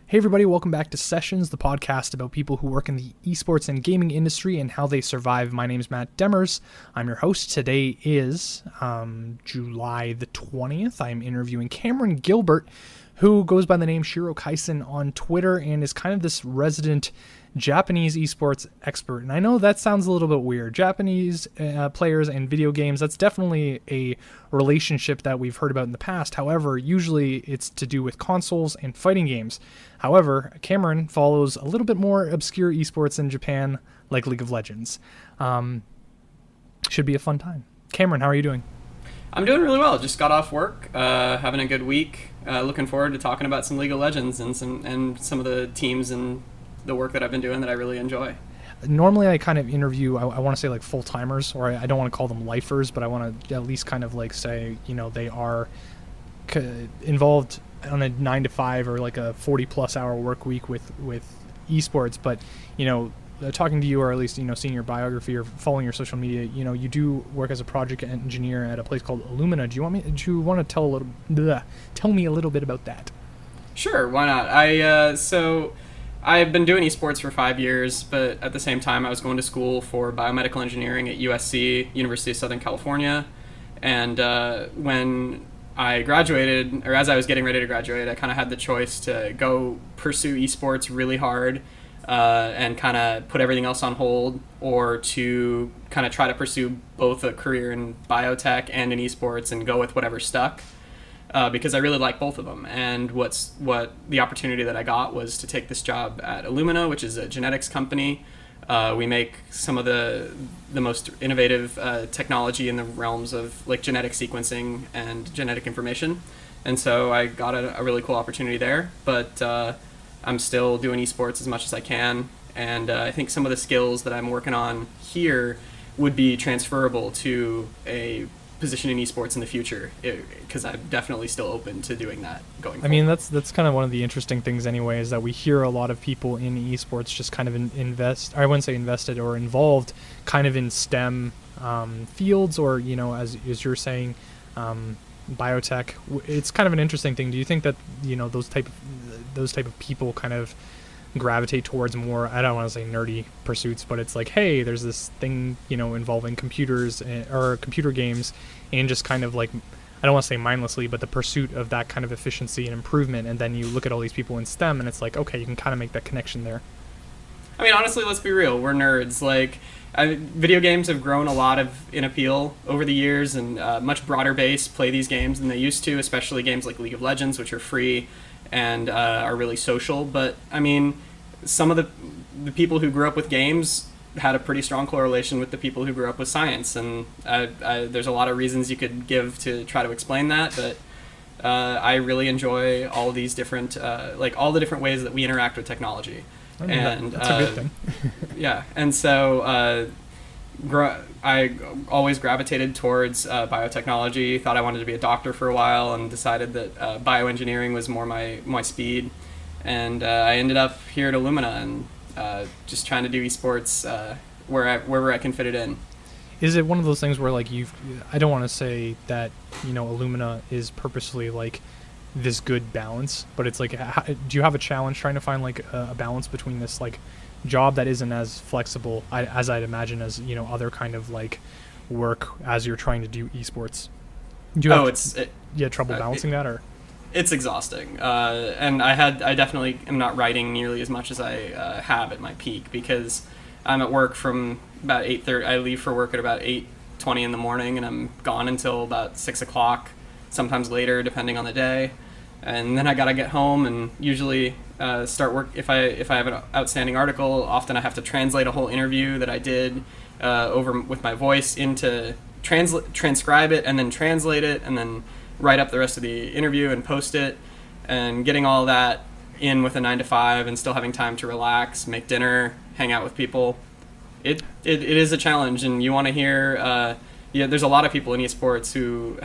Hey everybody, welcome back to Sessions, the podcast about people who work in the esports and gaming industry and how they survive. My name is Matt Demers. I'm your host. Today is July the 20th. I'm interviewing Cameron Gilbert, who goes by the name ShiroKaisen on Twitter and is kind of this resident Japanese esports expert. And I know that sounds a little bit weird. Japanese players and video games, that's definitely a relationship that we've heard about in the past. However, usually it's to do with consoles and fighting games. However, Cameron follows a little bit more obscure esports in Japan, like League of Legends. Should be a fun time. Cameron, how are you doing? I'm doing really well. Just got off work, having a good week. Looking forward to talking about some League of Legends and some of the teams and the work that I've been doing that I really enjoy. Normally I kind of interview, I want to say like full-timers, or I don't want to call them lifers, but I want to at least kind of like say, you know, they are involved on a 9 to 5 or like a 40-plus hour work week with esports. But, you know, talking to you, or at least, you know, seeing your biography or following your social media, you know, you do work as a project engineer at a place called Illumina. Do you want to tell me a little bit about that? Sure, why not? So I've been doing esports for 5 years, but at the same time I was going to school for biomedical engineering at USC, University of Southern California. And when I graduated, or as I was getting ready to graduate, I kind of had the choice to go pursue esports really hard and kind of put everything else on hold, or to kind of try to pursue both a career in biotech and in esports and go with whatever stuck. Because I really like both of them. And what the opportunity that I got was to take this job at Illumina, which is a genetics company. We make some of the most innovative technology in the realms of like genetic sequencing and genetic information. And so I got a really cool opportunity there. But I'm still doing esports as much as I can. And I think some of the skills that I'm working on here would be transferable to a position in esports in the future, because I'm definitely still open to doing that going forward. I mean, that's kind of one of the interesting things anyway, is that we hear a lot of people in esports just kind of I wouldn't say invested or involved kind of in STEM fields, or, you know, as you're saying, biotech. It's kind of an interesting thing. Do you think that, you know, those type of people kind of gravitate towards more, I don't want to say nerdy pursuits, but it's like, hey, there's this thing, you know, involving computers or computer games, and just kind of like, I don't want to say mindlessly, but the pursuit of that kind of efficiency and improvement. And then you look at all these people in STEM and it's like, okay, you can kind of make that connection there. I mean, honestly, let's be real, we're nerds. Like, video games have grown a lot in appeal over the years, and much broader base play these games than they used to, especially games like League of Legends, which are free and are really social. But I mean, some of the people who grew up with games had a pretty strong correlation with the people who grew up with science, and there's a lot of reasons you could give to try to explain that, but I really enjoy all these different like all the different ways that we interact with technology. I mean, that's a good thing. Yeah, and so I always gravitated towards biotechnology. Thought I wanted to be a doctor for a while, and decided that bioengineering was more my speed. And I ended up here at Illumina, and just trying to do esports wherever I can fit it in. Is it one of those things where, like, I don't want to say that, you know, Illumina is purposely like this good balance, but it's like, do you have a challenge trying to find like a balance between this like job that isn't as flexible as I'd imagine as, you know, other kind of like work as you're trying to do esports? Do you have trouble balancing that, or? It's exhausting, and I definitely am not writing nearly as much as I have at my peak, because I'm at work from about 8:30. I leave for work at about 8:20 in the morning, and I'm gone until about 6 o'clock, sometimes later depending on the day. And then I gotta get home and usually start work. If I have an outstanding article, often I have to translate a whole interview that I did over with my voice into transcribe it, and then translate it, and then write up the rest of the interview and post it, and getting all that in with a 9 to 5 and still having time to relax, make dinner, hang out with people. It is a challenge, and you want to hear, there's a lot of people in esports who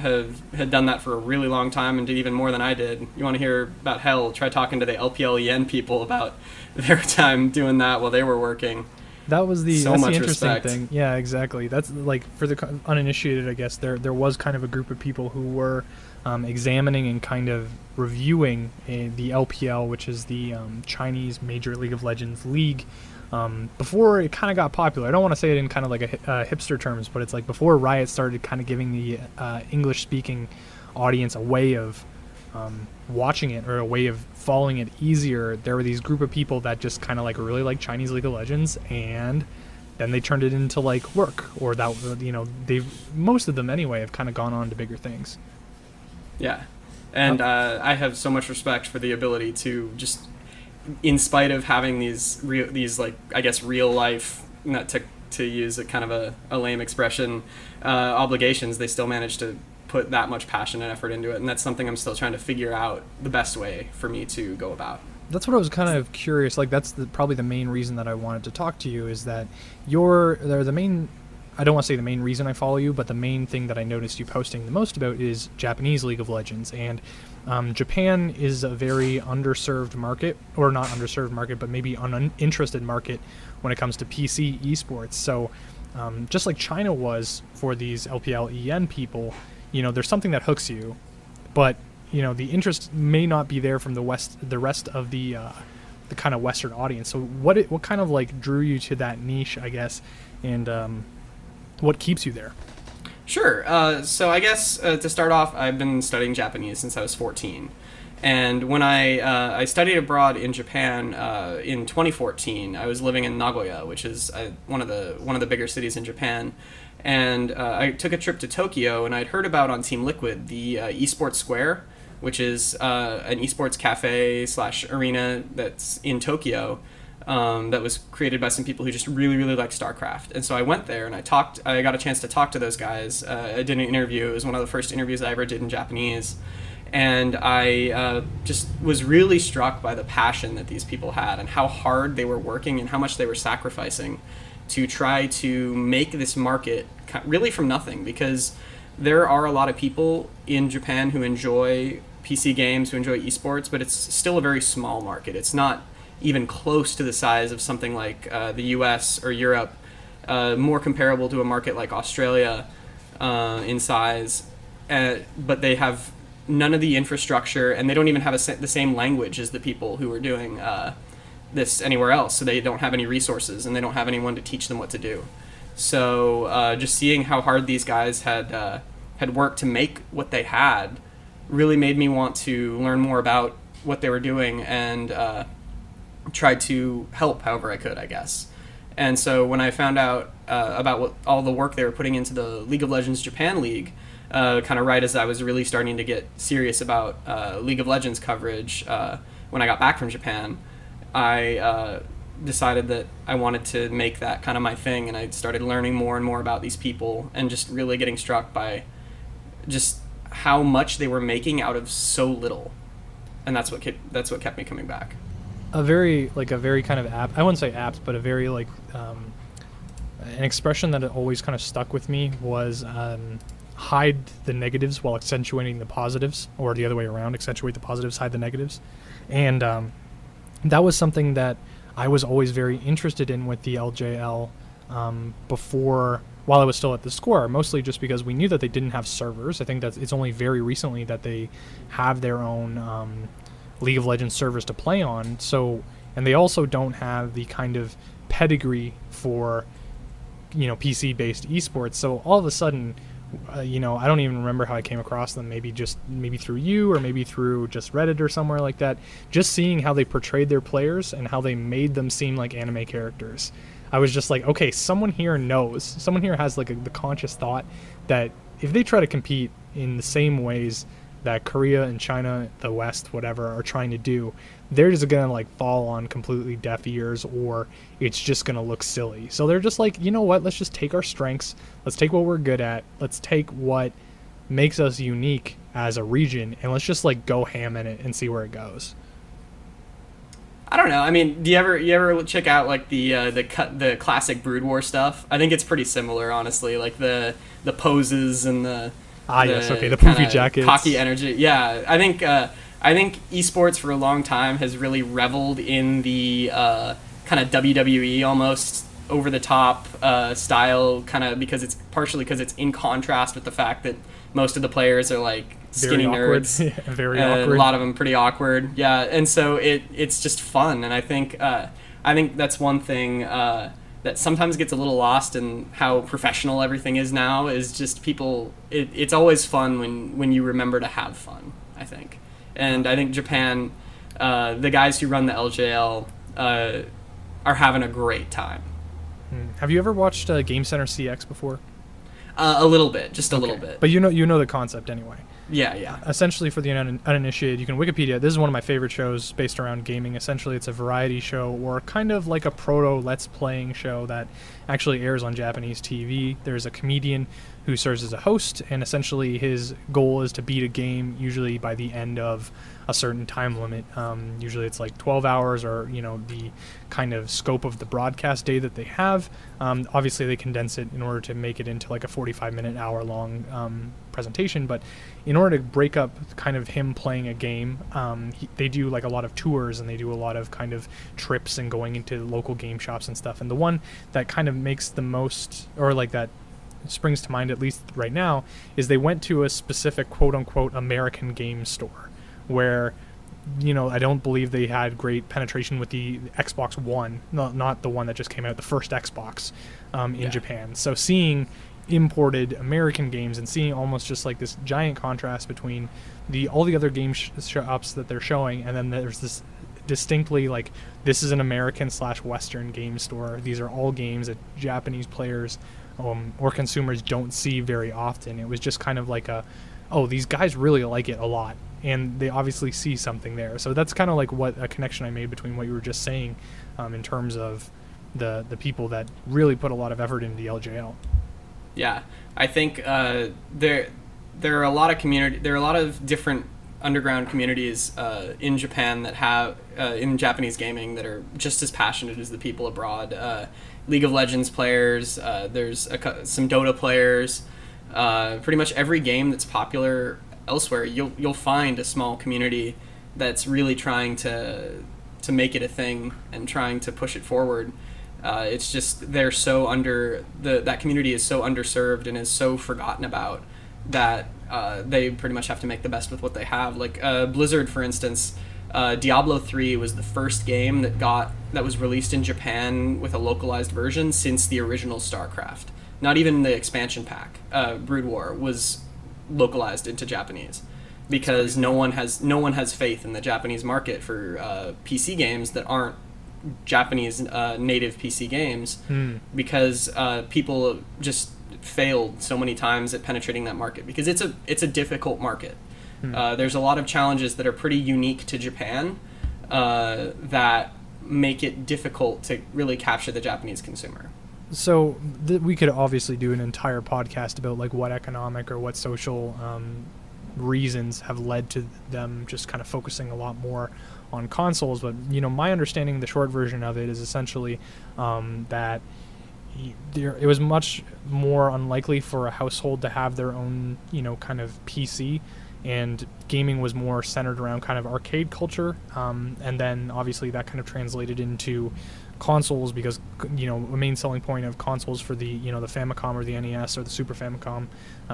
had done that for a really long time and did even more than I did. You want to hear about try talking to the LPLEN people about their time doing that while they were working. That's the interesting respect. thing. Yeah, exactly. That's like, for the uninitiated, I guess there was kind of a group of people who were examining and kind of reviewing the LPL, which is the Chinese Major League of Legends League, before it kind of got popular. I don't want to say it in kind of like a hipster terms, but it's like before Riot started kind of giving the English-speaking audience a way of watching it, or a way of following it easier. There were these group of people that just kind of like really like Chinese League of Legends, and then they turned it into like work, or that, you know, most of them anyway have kind of gone on to bigger things. Yeah, and I have so much respect for the ability to just, in spite of having these like, I guess, real life, not to use a kind of a lame expression, obligations, they still manage to put that much passion and effort into it, and that's something I'm still trying to figure out the best way for me to go about. That's what I was kind of curious. Like, that's probably the main reason that I wanted to talk to you, is that they're the main. I don't want to say the main reason I follow you, but the main thing that I noticed you posting the most about is Japanese League of Legends. And Japan is a very underserved market, or not underserved market, but maybe uninterested market when it comes to PC esports. So just like China was for these LPL EN people, you know, there's something that hooks you, but you know, the interest may not be there from the rest of the kind of Western audience. So what kind of like drew you to that niche, I guess, and what keeps you there? Sure. So I guess to start off, I've been studying Japanese since I was 14. And when I studied abroad in Japan in 2014, I was living in Nagoya, which is one of the bigger cities in Japan. And I took a trip to Tokyo, and I'd heard about on Team Liquid the Esports Square, which is an esports cafe / arena that's in Tokyo. That was created by some people who just really, really like StarCraft. And so I went there and I got a chance to talk to those guys. I did an interview. It was one of the first interviews I ever did in Japanese. And I just was really struck by the passion that these people had, and how hard they were working and how much they were sacrificing to try to make this market really from nothing. Because there are a lot of people in Japan who enjoy PC games, who enjoy esports, but it's still a very small market. It's not even close to the size of something like the US or Europe, more comparable to a market like Australia in size, but they have none of the infrastructure, and they don't even have the same language as the people who are doing this anywhere else, so they don't have any resources, and they don't have anyone to teach them what to do. So just seeing how hard these guys had worked to make what they had really made me want to learn more about what they were doing, and tried to help however I could, I guess. And so when I found out about all the work they were putting into the League of Legends Japan League, kind of right as I was really starting to get serious about League of Legends coverage when I got back from Japan, I decided that I wanted to make that kind of my thing, and I started learning more and more about these people, and just really getting struck by just how much they were making out of so little. And that's what kept me coming back. A very kind of apt, I wouldn't say apt, but a very like an expression that always kind of stuck with me was hide the negatives while accentuating the positives, or the other way around, accentuate the positives, hide the negatives. And that was something that I was always very interested in with the LJL while I was still at the Square, mostly just because we knew that they didn't have servers. I think that it's only very recently that they have their own League of Legends servers to play on. So, and they also don't have the kind of pedigree for, you know, PC-based esports. So all of a sudden, you know, I don't even remember how I came across them. Maybe through you, or maybe through just Reddit or somewhere like that. Just seeing how they portrayed their players and how they made them seem like anime characters. I was just like, okay, someone here knows. Someone here has like the conscious thought that if they try to compete in the same ways that Korea and China, the West, whatever, are trying to do, they're just going to like fall on completely deaf ears, or it's just going to look silly. So they're just like, you know what, let's just take our strengths, let's take what we're good at, let's take what makes us unique as a region, and let's just like go ham in it and see where it goes. I don't know. I mean, do you ever check out like the classic Brood War stuff? I think it's pretty similar, honestly. Like the poses and the poofy jackets, cocky energy. Yeah, I think esports for a long time has really reveled in the kind of WWE almost over the top style, kind of because it's partially because it's in contrast with the fact that most of the players are like skinny awkward. nerds. Very awkward. A lot of them pretty awkward. Yeah, and so it's just fun, and I think that's one thing that sometimes gets a little lost in how professional everything is now. Is just people. It's always fun when you remember to have fun, I think, and I think Japan, the guys who run the LJL, are having a great time. Have you ever watched Game Center CX before? A little bit, just a little bit. But you know the concept anyway. Yeah. Essentially, for the uninitiated, you can Wikipedia. This is one of my favorite shows based around gaming. Essentially, it's a variety show or kind of like a proto Let's Playing show that actually airs on Japanese TV. There's a comedian who serves as a host, and essentially his goal is to beat a game, usually by the end of a certain time limit. Usually it's like 12 hours or, the kind of scope of the broadcast day that they have. Obviously, they condense it in order to make it into like a 45-minute, hour-long presentation, but in order to break up kind of him playing a game, they do like a lot of tours, and they do a lot of kind of trips and going into local game shops and stuff. And the one that kind of makes the most, or like that springs to mind at least right now, is they went to a specific quote-unquote American game store where I don't believe they had great penetration with the Xbox One, not the one that just came out, the first Xbox in Japan. So seeing imported American games and seeing almost just like this giant contrast between all the other game shops that they're showing, and then there's this distinctly like, this is an American/Western game store. These are all games that Japanese players or consumers don't see very often. It was just kind of like these guys really like it a lot, and they obviously see something there. So that's kind of like what a connection I made between what you were just saying in terms of the people that really put a lot of effort into the LJL. Yeah, I think there are a lot of different underground communities in Japan that have in Japanese gaming that are just as passionate as the people abroad. League of Legends players, there's some Dota players. Pretty much every game that's popular elsewhere, you'll find a small community that's really trying to make it a thing and trying to push it forward. It's just they're so that community is so underserved and is so forgotten about that they pretty much have to make the best with what they have. Like Blizzard, for instance, Diablo 3 was the first game that was released in Japan with a localized version since the original StarCraft. Not even the expansion pack, Brood War, was localized into Japanese because no one has faith in the Japanese market for PC games that aren't Japanese native PC games because people just failed so many times at penetrating that market because it's a difficult market. There's a lot of challenges that are pretty unique to Japan that make it difficult to really capture the Japanese consumer. So we could obviously do an entire podcast about like what economic or what social reasons have led to them just kind of focusing a lot more on consoles, but my understanding, the short version of it is essentially that it was much more unlikely for a household to have their own kind of PC, and gaming was more centered around kind of arcade culture, and then obviously that kind of translated into consoles because a main selling point of consoles for the the Famicom or the NES or the Super Famicom,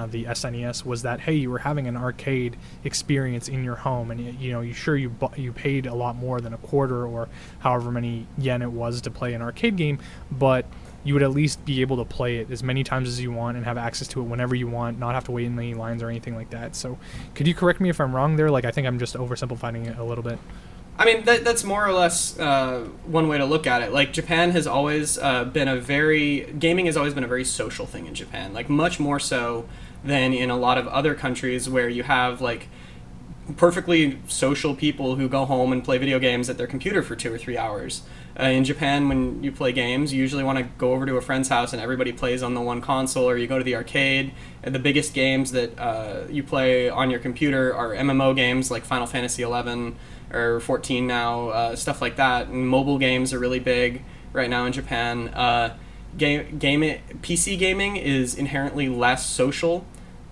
the SNES, was that hey, you were having an arcade experience in your home, and you paid a lot more than a quarter or however many yen it was to play an arcade game, but you would at least be able to play it as many times as you want and have access to it whenever you want, not have to wait in any lines or anything like that. So could you correct me if I'm wrong there? Like, I think I'm just oversimplifying it a little bit. I mean, that's more or less one way to look at it. Like, Japan has always gaming has always been a very social thing in Japan. Like, much more so than in a lot of other countries where you have, like, perfectly social people who go home and play video games at their computer for 2 or 3 hours. In Japan, when you play games, you usually want to go over to a friend's house and everybody plays on the one console, or you go to the arcade. And the biggest games that you play on your computer are MMO games like Final Fantasy 11 or 14 now, stuff like that. And mobile games are really big right now in Japan. PC gaming is inherently less social,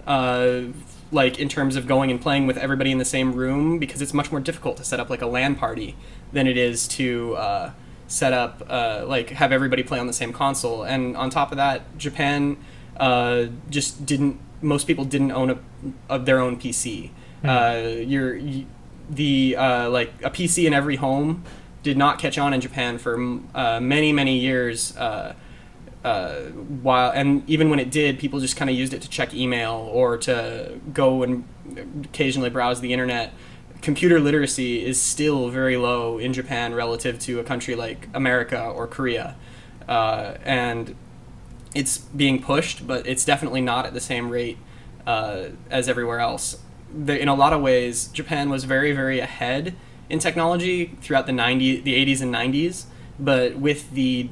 like in terms of going and playing with everybody in the same room, because it's much more difficult to set up like a LAN party than it is to set up have everybody play on the same console. And on top of that, Japan just didn't most people didn't own their own PC. Like a PC in every home did not catch on in Japan for many years. And even when it did, people just kind of used it to check email or to go and occasionally browse the internet. Computer literacy is still very low in Japan relative to a country like America or Korea. And it's being pushed, but it's definitely not at the same rate as everywhere else. In a lot of ways, Japan was very ahead in technology throughout the 80s and 90s, but with the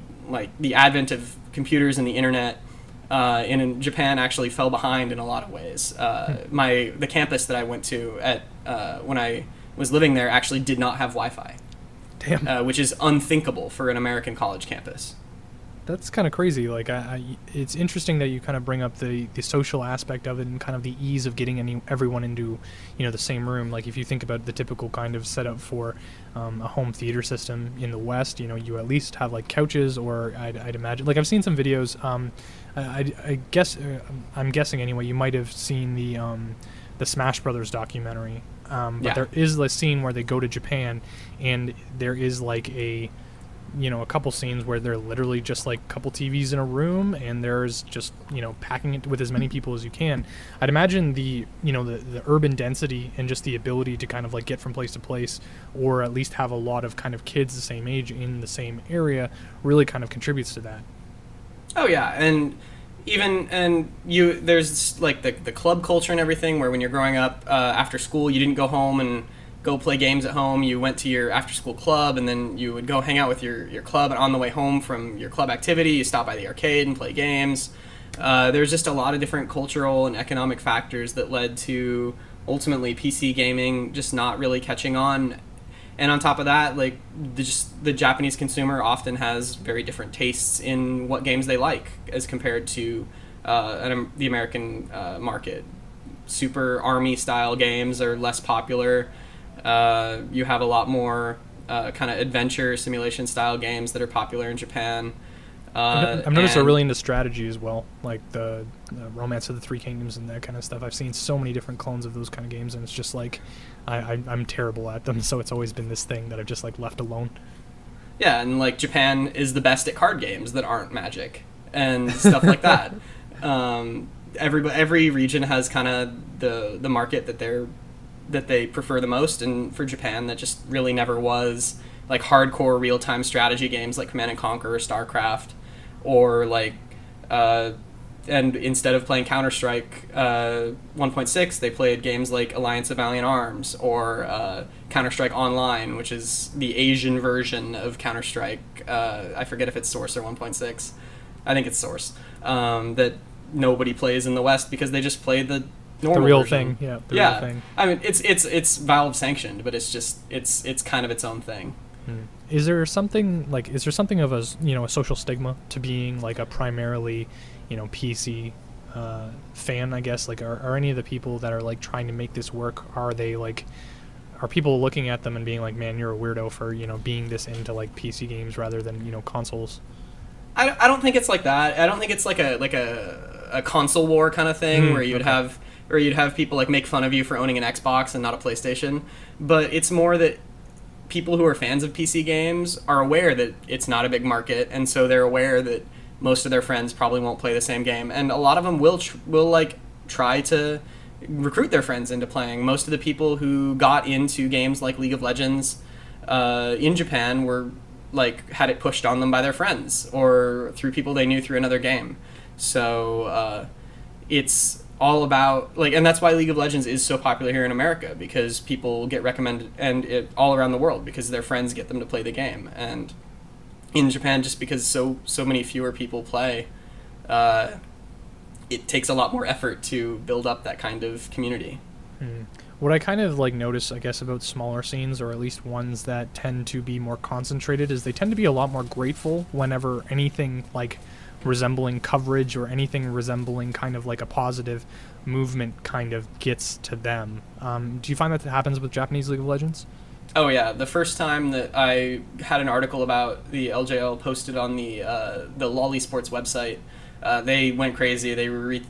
advent of computers and the internet, in Japan actually fell behind in a lot of ways. The campus that I went to when I was living there actually did not have Wi-Fi. Damn. Which is unthinkable for an American college campus. That's kind of crazy. Like, it's interesting that you kind of bring up the social aspect of it and kind of the ease of getting everyone into, the same room. Like, if you think about the typical kind of setup for a home theater system in the West, you at least have like couches, or I'd imagine. Like, I've seen some videos. I guess I'm guessing anyway. You might have seen the Smash Brothers documentary. But there is a scene where they go to Japan, and there is like a couple scenes where they're literally just like a couple TVs in a room, and there's just, packing it with as many people as you can. I'd imagine the urban density and just the ability to kind of like get from place to place, or at least have a lot of kind of kids the same age in the same area, really kind of contributes to that. Oh yeah, and there's like the club culture and everything, where when you're growing up after school, you didn't go home and go play games at home. You went to your after-school club, and then you would go hang out with your club, and on the way home from your club activity, you stop by the arcade and play games. There's just a lot of different cultural and economic factors that led to ultimately PC gaming just not really catching on. And on top of that, like the Japanese consumer often has very different tastes in what games they like as compared to the American market. Super army style games are less popular. You have a lot more kind of adventure simulation style games that are popular in Japan. I've noticed they're really into strategy as well, like the Romance of the Three Kingdoms and that kind of stuff. I've seen so many different clones of those kind of games, and it's just like I'm terrible at them, so it's always been this thing that I've just like left alone. Yeah, and like Japan is the best at card games that aren't Magic and stuff like that. Every region has kind of the market that they prefer the most, and for Japan that just really never was like hardcore real-time strategy games like Command & Conquer or StarCraft, or like and instead of playing Counter-Strike 1.6, they played games like Alliance of Valiant Arms or Counter-Strike Online, which is the Asian version of Counter-Strike. I forget if it's Source or 1.6. I think it's Source. That nobody plays in the West because they just play the normal real version. Thing. Yeah, the real thing. I mean, it's Valve sanctioned, but it's kind of its own thing. Is there something of a a social stigma to being like a primarily PC fan, I guess? Like, are any of the people that are like trying to make this work, are people looking at them and being like, man, you're a weirdo for being this into like PC games rather than consoles? I don't think it's like that. I don't think it's like a console war kind of thing where you'd have people like make fun of you for owning an Xbox and not a PlayStation. But it's more that people who are fans of PC games are aware that it's not a big market, and so they're aware that most of their friends probably won't play the same game, and a lot of them will like try to recruit their friends into playing. Most of the people who got into games like League of Legends in Japan were like had it pushed on them by their friends or through people they knew through another game. So it's all about like, and that's why League of Legends is so popular here in America, because people get recommended and all around the world because their friends get them to play the game. And in Japan, just because so many fewer people play, it takes a lot more effort to build up that kind of community. What I kind of like notice, I guess, about smaller scenes, or at least ones that tend to be more concentrated, is they tend to be a lot more grateful whenever anything like resembling coverage or anything resembling kind of like a positive movement kind of gets to them. Do you find that happens with Japanese League of Legends? Oh yeah, the first time that I had an article about the LJL posted on the Lolly Sports website, They went crazy.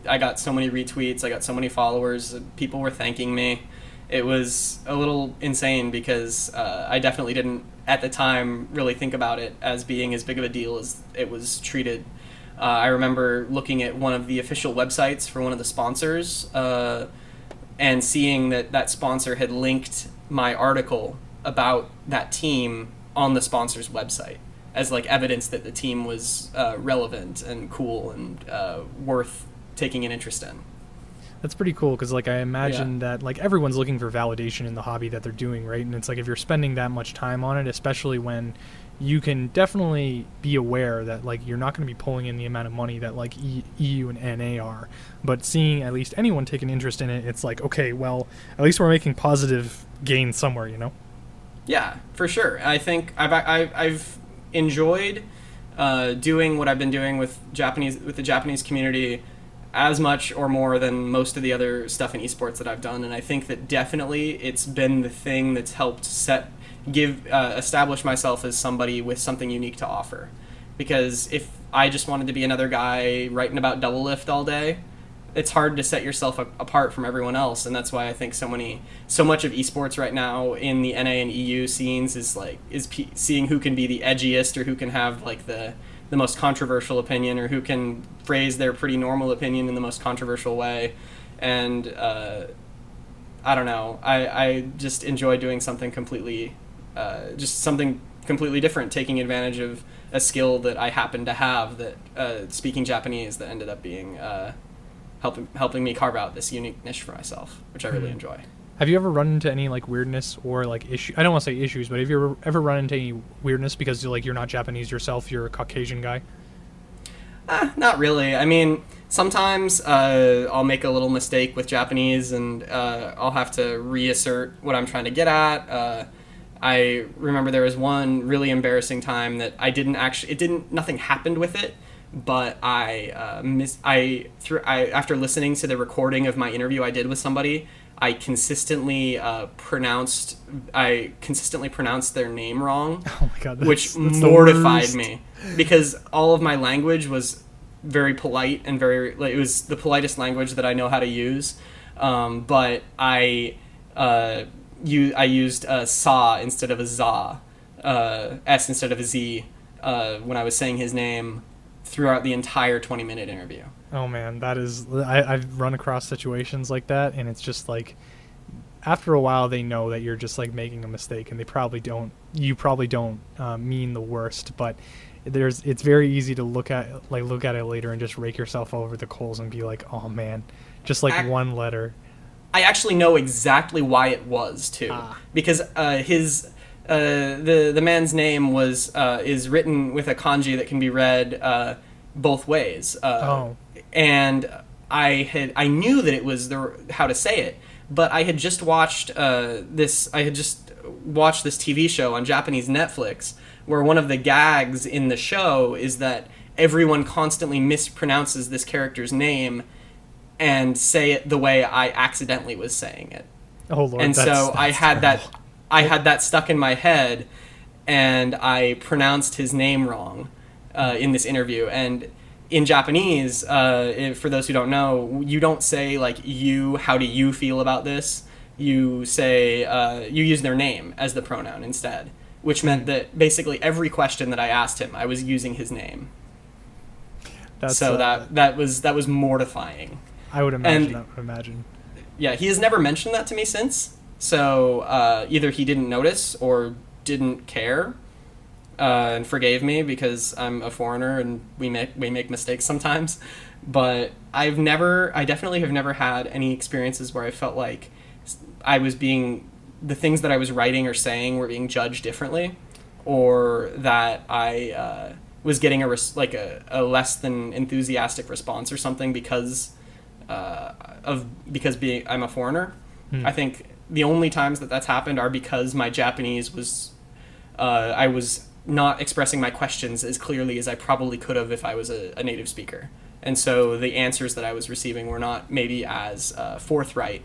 I got so many retweets. I got so many followers. People were thanking me. It was a little insane because I definitely didn't, at the time, really think about it as being as big of a deal as it was treated. I remember looking at one of the official websites for one of the sponsors and seeing that sponsor had linked my article about that team on the sponsor's website as like evidence that the team was relevant and cool and worth taking an interest in. That's pretty cool because like I imagine that like everyone's looking for validation in the hobby that they're doing, right? And it's like if you're spending that much time on it, especially when you can definitely be aware that like you're not going to be pulling in the amount of money that like EU and NA are, but seeing at least anyone take an interest in it, it's like, okay, well, at least we're making positive gains somewhere, you know? Yeah, for sure. I think I've enjoyed doing what I've been doing with the Japanese community as much or more than most of the other stuff in esports that I've done, and I think that definitely it's been the thing that's helped establish myself as somebody with something unique to offer. Because if I just wanted to be another guy writing about double lift all day, it's hard to set yourself apart from everyone else, and that's why I think so much of esports right now in the NA and EU scenes is seeing who can be the edgiest or who can have like the most controversial opinion or who can phrase their pretty normal opinion in the most controversial way. And I don't know, I just enjoy doing something completely different, taking advantage of a skill that I happen to have, that speaking Japanese, that ended up being helping me carve out this unique niche for myself, which I really enjoy. Have you ever run into any like weirdness or like issue? I don't want to say issues, but have you ever run into any weirdness because like you're not Japanese yourself, you're a Caucasian guy? Not really. I mean, sometimes I'll make a little mistake with Japanese and I'll have to reassert what I'm trying to get at. I remember there was one really embarrassing time that nothing happened with it, but after listening to the recording of my interview I did with somebody, I consistently pronounced their name wrong. Oh my God, which mortified me because all of my language was very polite and it was the politest language that I know how to use. But I used sa instead of a za, s instead of a z when I was saying his name throughout the entire 20-minute interview. Oh man, I've run across situations like that, and it's just like after a while they know that you're just like making a mistake, and you probably don't mean the worst, but it's very easy to look at it later and just rake yourself over the coals and be like, oh man, just like one letter. I actually know exactly why it was too, because the man's name is written with a kanji that can be read both ways. And I knew that it was how to say it, but I had just watched this TV show on Japanese Netflix where one of the gags in the show is that everyone constantly mispronounces this character's name and say it the way I accidentally was saying it. Oh Lord! And so I had that stuck in my head, and I pronounced his name wrong in this interview. And in Japanese, for those who don't know, you don't say like you. How do you feel about this? You say you use their name as the pronoun instead, which meant that basically every question that I asked him, I was using his name. That was mortifying. I would imagine. Yeah, he has never mentioned that to me since. So either he didn't notice or didn't care, and forgave me because I'm a foreigner and we make mistakes sometimes. But I definitely have never had any experiences where I felt like the things that I was writing or saying were being judged differently, or that I was getting a less than enthusiastic response or something because I'm a foreigner. I think the only times that's happened are because my Japanese was I was not expressing my questions as clearly as I probably could have if I was a native speaker, and so the answers that I was receiving were not maybe as forthright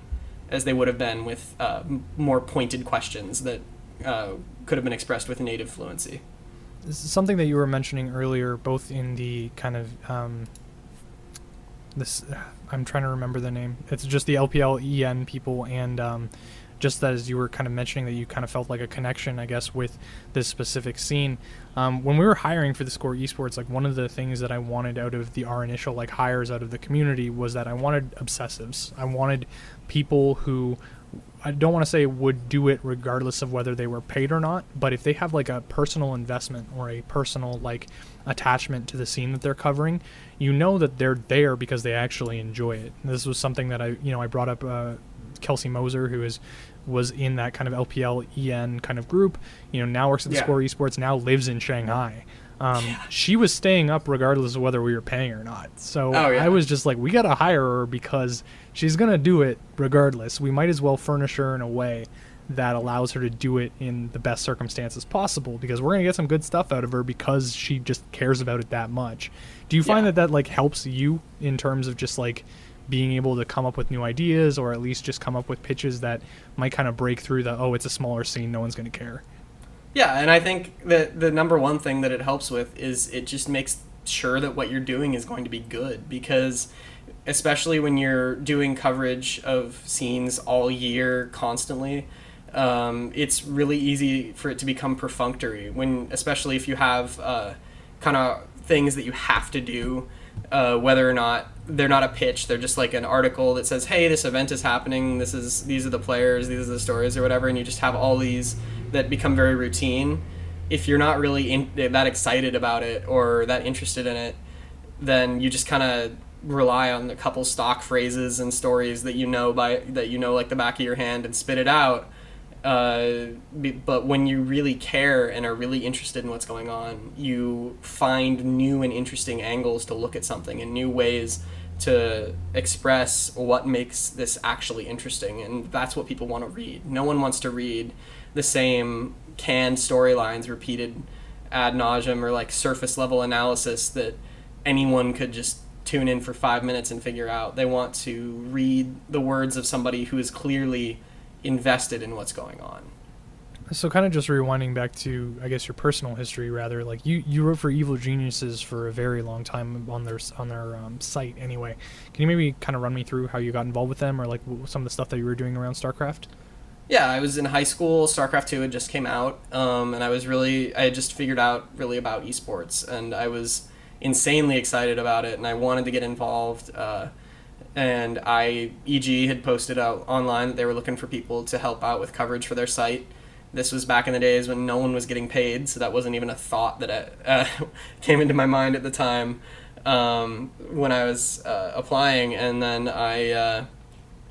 as they would have been with more pointed questions that could have been expressed with native fluency. This is something that you were mentioning earlier, both in the kind of this I'm trying to remember the name. It's just the LPLEN people, and just as you were kind of mentioning that you kind of felt like a connection, I guess, with this specific scene. When we were hiring for the Score Esports, like one of the things that I wanted out of our initial like hires out of the community was that I wanted obsessives. I wanted people who, I don't want to say would do it regardless of whether they were paid or not, but if they have like a personal investment or a personal like attachment to the scene that they're covering, you know that they're there because they actually enjoy it. This was something that I brought up. Kelsey Moser, who was in that kind of LPL EN kind of group, now works at the Score Esports, now lives in Shanghai. She was staying up regardless of whether we were paying her or not. So I was just like, we got to hire her because she's going to do it regardless. We might as well furnish her in a way that allows her to do it in the best circumstances possible, because we're going to get some good stuff out of her because she just cares about it that much. Do you find that like helps you in terms of just like being able to come up with new ideas, or at least just come up with pitches that might kind of break through it's a smaller scene, no one's going to care? Yeah, and I think that the number one thing that it helps with is it just makes sure that what you're doing is going to be good, because especially when you're doing coverage of scenes all year constantly, it's really easy for it to become perfunctory, especially if you have kind of things that you have to do, whether or not they're not a pitch, they're just like an article that says, hey, this event is happening, these are the players, these are the stories or whatever, and you just have all these that become very routine. If you're not really that excited about it or that interested in it, then you just kind of rely on a couple stock phrases and stories that like the back of your hand and spit it out. But when you really care and are really interested in what's going on, you find new and interesting angles to look at something and new ways to express what makes this actually interesting. And that's what people want to read. No one wants to read the same canned storylines repeated ad nauseum, or like surface level analysis that anyone could just tune in for 5 minutes and figure out. They want to read the words of somebody who is clearly invested in what's going on. So kind of just rewinding back to, I guess, your personal history, rather, like you wrote for Evil Geniuses for a very long time on their site anyway. Can you maybe kind of run me through how you got involved with them, or like some of the stuff that you were doing around StarCraft? Yeah, I was in high school. StarCraft 2 had just came out, and I had just figured out really about esports, and I was insanely excited about it, and I wanted to get involved. And EG had posted out online that they were looking for people to help out with coverage for their site. This was back in the days when no one was getting paid, so that wasn't even a thought that came into my mind at the time when I was applying. And then I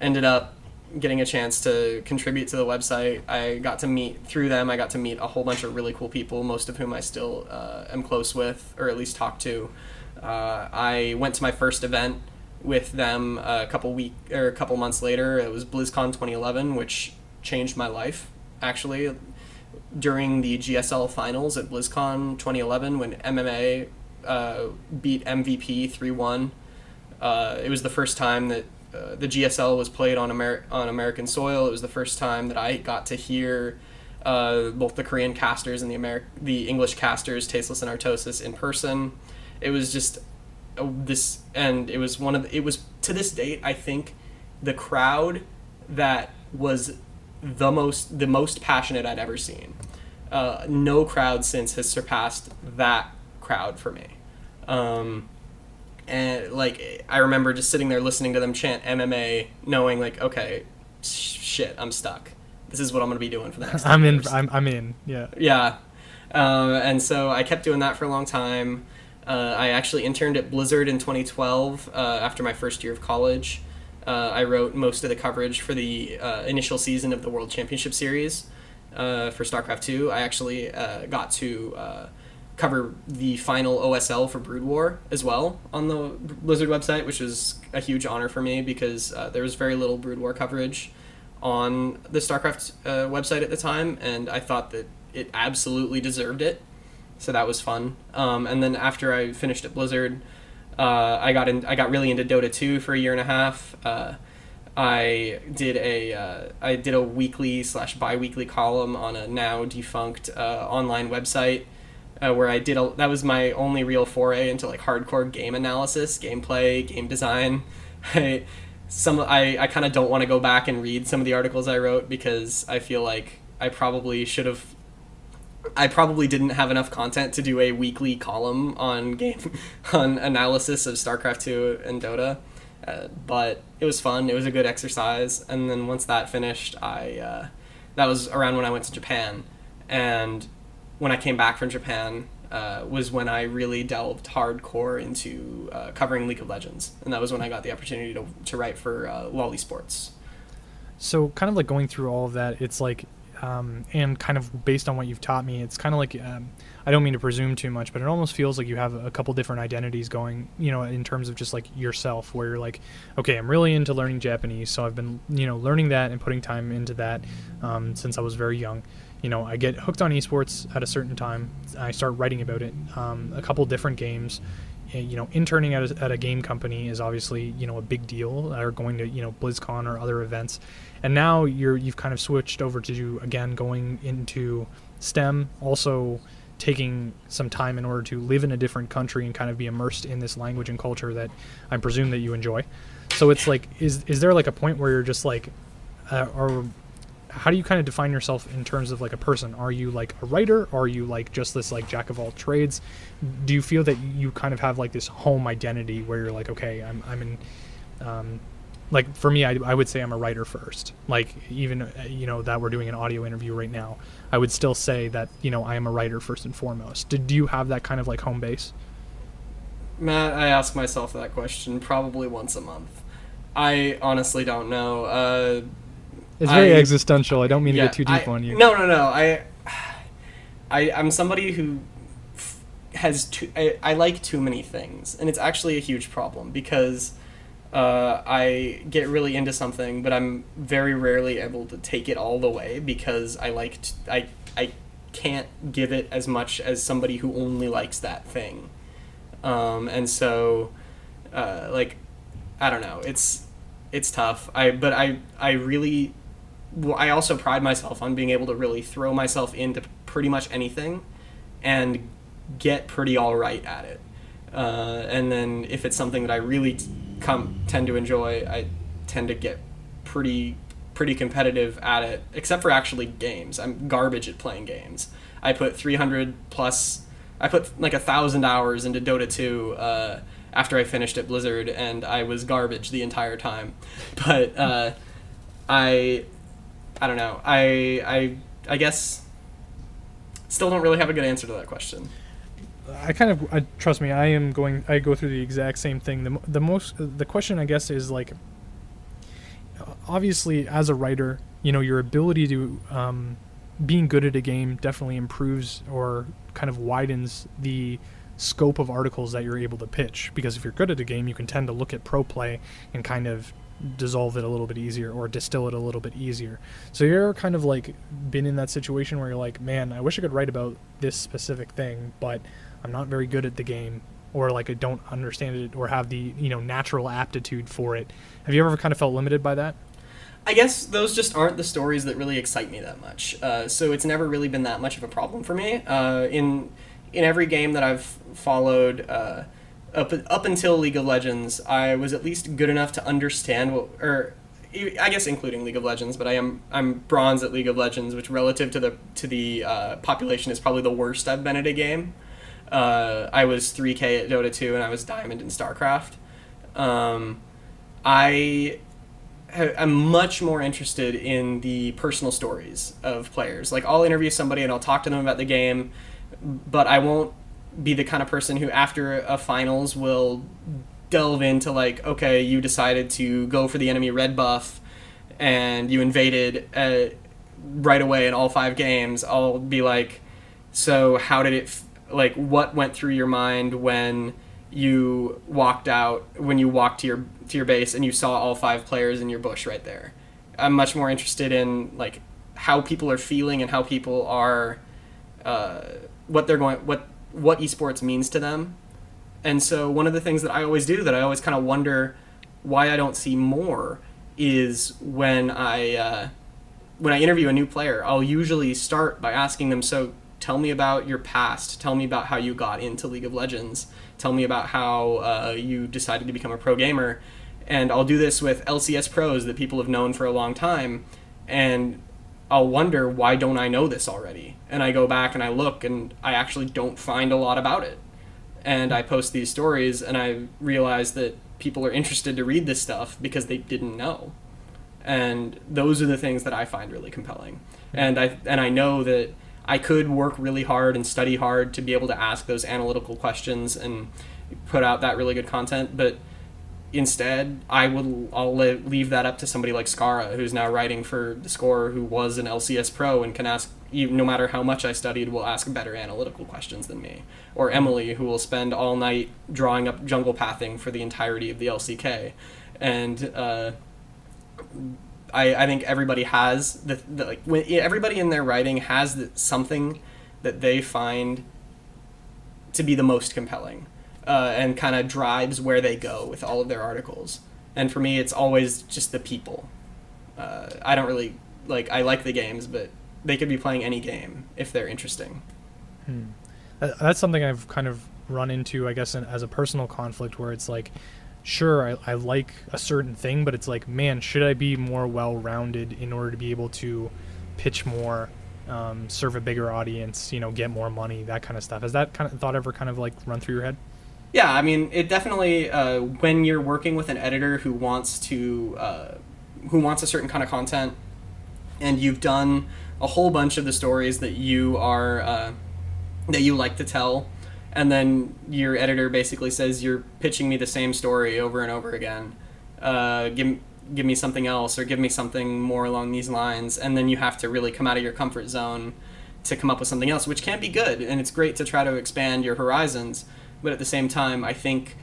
ended up getting a chance to contribute to the website. I got to meet a whole bunch of really cool people, most of whom I still am close with, or at least talk to. I went to my first event with them a couple months later. It was BlizzCon 2011, which changed my life. Actually, during the GSL finals at BlizzCon 2011, when MMA beat MVP 3-1, it was the first time that the GSL was played on American soil. It was the first time that I got to hear both the Korean casters and the English casters, Tasteless and Artosis, in person. It was just it was to this date, I think, the crowd that was the most passionate I'd ever seen. No crowd since has surpassed that crowd for me. And like, I remember just sitting there listening to them chant MMA, knowing like, okay, shit, I'm stuck. This is what I'm going to be doing for the next 10 years. I'm in. Yeah. Yeah. And so I kept doing that for a long time. I actually interned at Blizzard in 2012 after my first year of college. I wrote most of the coverage for the initial season of the World Championship Series for StarCraft 2. I actually got to cover the final OSL for Brood War as well on the Blizzard website, which was a huge honor for me because there was very little Brood War coverage on the StarCraft website at the time, and I thought that it absolutely deserved it. So that was fun. And then after I finished at Blizzard, I got really into Dota 2 for a year and a half. I did a weekly / bi-weekly column on a now defunct online website where that was my only real foray into like hardcore game analysis, gameplay, game design. I I kind of don't want to go back and read some of the articles I wrote because I feel like I probably didn't have enough content to do a weekly column on on analysis of StarCraft 2 and Dota. But it was fun. It was a good exercise. And then once that finished, that was around when I went to Japan. And when I came back from Japan was when I really delved hardcore into covering League of Legends. And that was when I got the opportunity to write for Lolly Sports. So kind of like going through all of that, it's like, and kind of based on what you've taught me, it's kind of like, I don't mean to presume too much, but it almost feels like you have a couple different identities going, in terms of just like yourself, where you're like, okay, I'm really into learning Japanese, so I've been, learning that and putting time into that since I was very young. I get hooked on esports at a certain time. I start writing about it, a couple different games. Interning at a game company is obviously, a big deal, or going to, BlizzCon or other events. And now you've kind of switched over to, again, going into STEM, also taking some time in order to live in a different country and kind of be immersed in this language and culture that I presume that you enjoy. So it's like, is there like a point where you're just like, or how do you kind of define yourself in terms of like a person? Are you like a writer? Or are you like just this like jack of all trades? Do you feel that you kind of have like this home identity where you're like, okay, I'm in, like for me, I would say I'm a writer first. Like even, that we're doing an audio interview right now, I would still say that, I am a writer first and foremost. Do you have that kind of like home base? Matt, I ask myself that question probably once a month. I honestly don't know. It's very existential. I don't mean to get too deep on you. No. I'm somebody who has I like too many things, and it's actually a huge problem because I get really into something, but I'm very rarely able to take it all the way because I can't give it as much as somebody who only likes that thing, and so I don't know. It's tough. I also pride myself on being able to really throw myself into pretty much anything and get pretty all right at it. And then if it's something that I really tend to enjoy, I tend to get pretty competitive at it, except for actually games. I'm garbage at playing games. I put 300 plus, I put like 1,000 hours into Dota 2 after I finished at Blizzard, and I was garbage the entire time. But I don't know. I guess still don't really have a good answer to that question. Trust me, I go through the exact same thing. The question I guess is like, obviously as a writer, your ability to being good at a game definitely improves or kind of widens the scope of articles that you're able to pitch, because if you're good at a game, you can tend to look at pro play and kind of dissolve it a little bit easier or distill it a little bit easier. So you're kind of like been in that situation where you're like, man, I wish I could write about this specific thing, but I'm not very good at the game, or like I don't understand it or have the natural aptitude for it. Have you ever kind of felt limited by that? I guess those just aren't the stories that really excite me that much. So it's never really been that much of a problem for me. In every game that I've followed, up until League of Legends, I was at least good enough to understand I guess including League of Legends, but I'm bronze at League of Legends, which relative to the population is probably the worst I've been at a game. I was 3K at Dota 2, and I was diamond in StarCraft. I'm much more interested in the personal stories of players. Like, I'll interview somebody and I'll talk to them about the game, but I won't be the kind of person who after a finals will delve into like, okay, you decided to go for the enemy red buff and you invaded right away in all 5 games. I'll be like, so how did it what went through your mind when you walked to your base and you saw all 5 players in your bush right there? I'm much more interested in like how people are feeling and how people are what esports means to them. And so one of the things that I always do that I always kind of wonder why I don't see more is when I interview a new player, I'll usually start by asking them, so tell me about your past. Tell me about how you got into League of Legends. Tell me about how you decided to become a pro gamer. And I'll do this with LCS pros that people have known for a long time. And I'll wonder, why don't I know this already? And I go back and I look, and I actually don't find a lot about it. And I post these stories, and I realize that people are interested to read this stuff because they didn't know. And those are the things that I find really compelling. And I know that I could work really hard and study hard to be able to ask those analytical questions and put out that really good content, but instead I'll leave that up to somebody like Skara, who's now writing for The Score, who was an LCS pro and can ask, no matter how much I studied, will ask better analytical questions than me. Or Emily, who will spend all night drawing up jungle pathing for the entirety of the LCK. And I think everybody has everybody in their writing has something that they find to be the most compelling, and kind of drives where they go with all of their articles. And for me, it's always just the people. I don't really I like the games, but they could be playing any game if they're interesting. That's something I've kind of run into, I guess, as a personal conflict, where it's like, sure, I like a certain thing, but it's like, man, should I be more well-rounded in order to be able to pitch more, serve a bigger audience, get more money, that kind of stuff? Has that kind of thought ever kind of run through your head? Yeah, I mean, it definitely, when you're working with an editor who wants a certain kind of content, and you've done a whole bunch of the stories that you like to tell, and then your editor basically says, you're pitching me the same story over and over again. Give me something else, or give me something more along these lines. And then you have to really come out of your comfort zone to come up with something else, which can be good. And it's great to try to expand your horizons. But at the same time, I think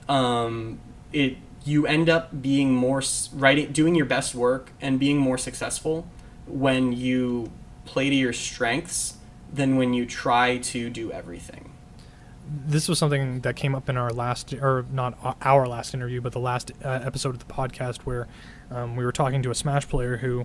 you end up being doing your best work and being more successful when you play to your strengths than when you try to do everything. This was something that came up in our last, or not our last interview, but the last episode of the podcast, where we were talking to a Smash player who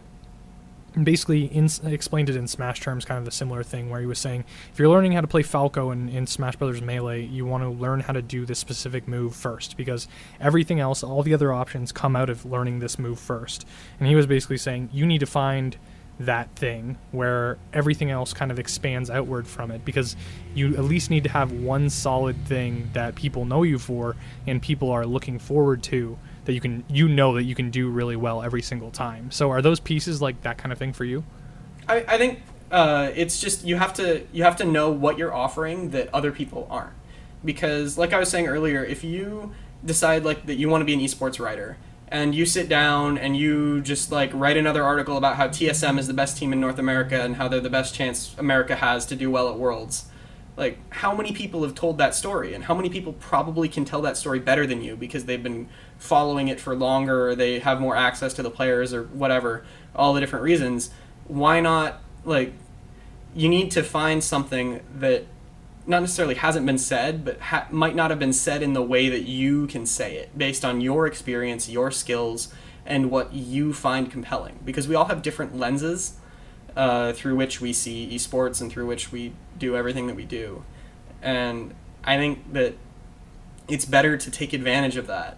basically explained it in Smash terms, kind of a similar thing, where he was saying, if you're learning how to play Falco in Smash Brothers Melee, you want to learn how to do this specific move first, because everything else, all the other options, come out of learning this move first. And he was basically saying, you need to find that thing where everything else kind of expands outward from it, because you at least need to have one solid thing that people know you for and people are looking forward to, that you can do really well every single time. So are those pieces like that kind of thing for you? I think it's just you have to know what you're offering that other people aren't, because like I was saying earlier, if you decide that you want to be an esports writer, and you sit down and you just write another article about how TSM is the best team in North America and how they're the best chance America has to do well at Worlds, how many people have told that story, and how many people probably can tell that story better than you because they've been following it for longer, or they have more access to the players, or whatever, all the different reasons. Why not, you need to find something that not necessarily hasn't been said, but might not have been said in the way that you can say it, based on your experience, your skills, and what you find compelling. Because we all have different lenses through which we see esports and through which we do everything that we do. And I think that it's better to take advantage of that.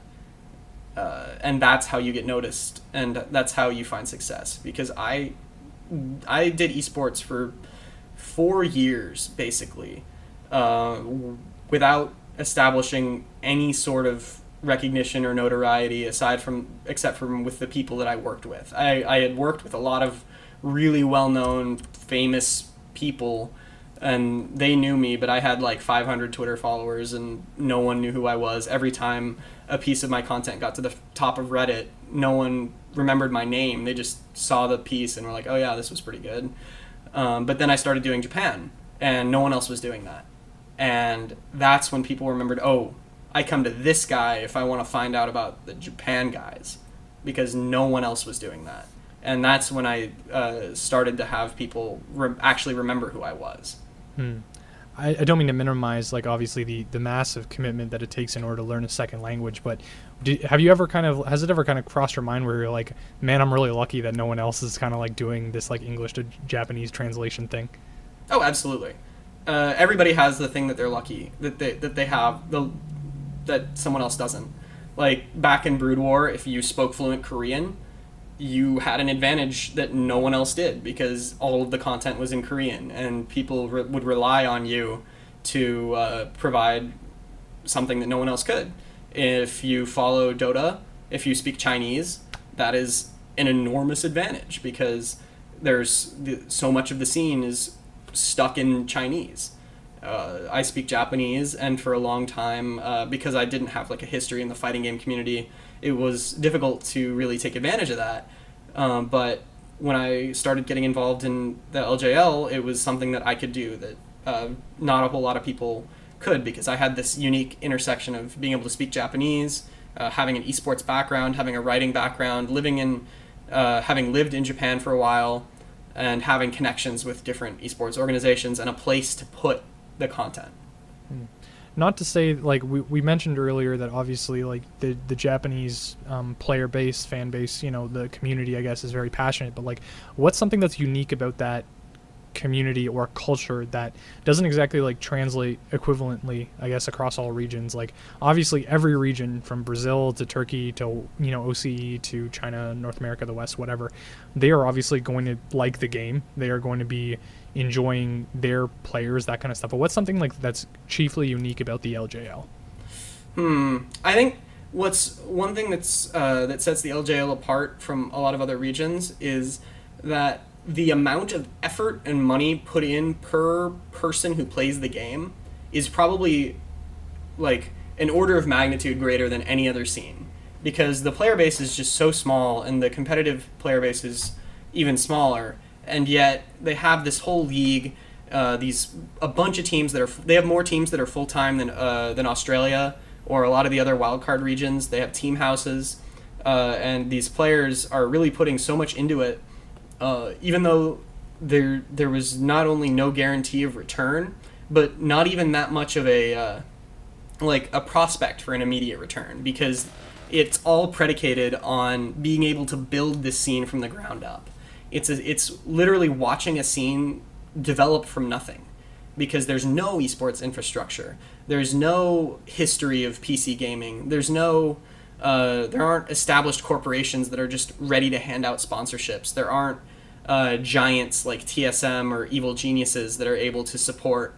And that's how you get noticed, and that's how you find success. Because I did esports for 4 years, basically, without establishing any sort of recognition or notoriety except from with the people that I worked with. I had worked with a lot of really well-known, famous people, and they knew me, but I had 500 Twitter followers and no one knew who I was. Every time a piece of my content got to the top of Reddit, no one remembered my name. They just saw the piece and were like, oh yeah, this was pretty good. But then I started doing Japan, and no one else was doing that. And that's when people remembered, oh, I come to this guy if I want to find out about the Japan guys, because no one else was doing that. And that's when I started to have people actually remember who I was. I don't mean to minimize, obviously the massive commitment that it takes in order to learn a second language, but has it ever kind of crossed your mind where you're like, man, I'm really lucky that no one else is kind of doing this English to Japanese translation thing? Oh, absolutely. Everybody has the thing that they're lucky that they have that someone else doesn't. Like back in Brood War, if you spoke fluent Korean, you had an advantage that no one else did because all of the content was in Korean, and people would rely on you to provide something that no one else could. If you follow Dota, if you speak Chinese, that is an enormous advantage because so much of the scene is stuck in Chinese. I speak Japanese, and for a long time, because I didn't have like a history in the fighting game community, it was difficult to really take advantage of that. But when I started getting involved in the LJL, it was something that I could do that not a whole lot of people could, because I had this unique intersection of being able to speak Japanese, having an esports background, having a writing background, having lived in Japan for a while, and having connections with different esports organizations and a place to put the content. Not to say, like, we mentioned earlier that obviously, like, the Japanese player base, fan base, the community, I guess, is very passionate, but, like, what's something that's unique about that community or culture that doesn't exactly, like, translate equivalently, I guess, across all regions? Like, obviously, every region from Brazil to Turkey to, OCE to China, North America, the West, whatever, they are obviously going to like the game. They are going to be enjoying their players, that kind of stuff. But what's something like that's chiefly unique about the LJL? I think what's one thing that sets the LJL apart from a lot of other regions is that the amount of effort and money put in per person who plays the game is probably like an order of magnitude greater than any other scene, because the player base is just so small and the competitive player base is even smaller. And yet they have this whole league, a bunch of teams they have more teams that are full time than Australia or a lot of the other wildcard regions. They have team houses, and these players are really putting so much into it. Even though there was not only no guarantee of return, but not even that much of a prospect for an immediate return, because it's all predicated on being able to build this scene from the ground up. It's literally watching a scene develop from nothing, because there's no esports infrastructure. There's no history of PC gaming. There aren't established corporations that are just ready to hand out sponsorships. There aren't giants like TSM or Evil Geniuses that are able to support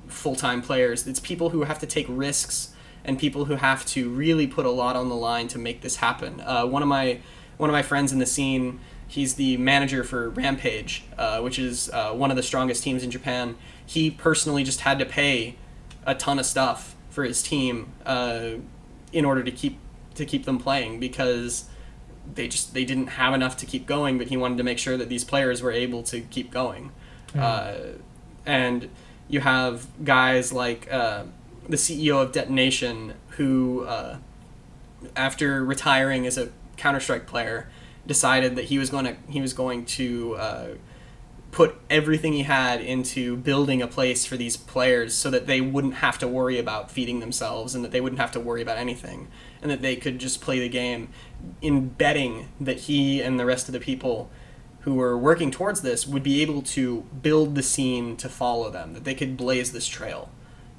full-time players. It's people who have to take risks and people who have to really put a lot on the line to make this happen. One of my friends in the scene, he's the manager for Rampage, which is one of the strongest teams in Japan. He personally just had to pay a ton of stuff for his team in order to keep them playing, because they didn't have enough to keep going, but he wanted to make sure that these players were able to keep going. And you have guys like the CEO of Detonation, who after retiring as a Counter-Strike player, decided that he was going to put everything he had into building a place for these players so that they wouldn't have to worry about feeding themselves and that they wouldn't have to worry about anything, and that they could just play the game, in betting that he and the rest of the people who were working towards this would be able to build the scene to follow them, that they could blaze this trail.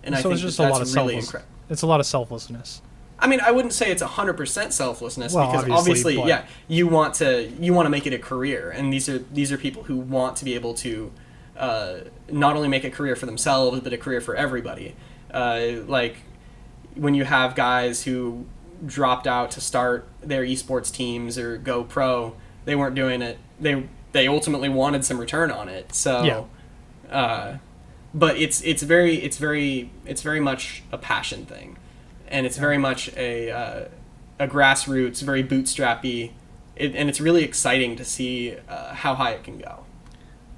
And so I think it's just that's really incredible. It's a lot of selflessness. I mean, I wouldn't say it's 100% selflessness, well, because obviously, you want to make it a career, and these are people who want to be able to not only make a career for themselves, but a career for everybody. Like when you have guys who dropped out to start their esports teams or go pro, they weren't doing it. They ultimately wanted some return on it. So, but it's very much a passion thing. And it's very much a grassroots, very bootstrappy, and it's really exciting to see how high it can go.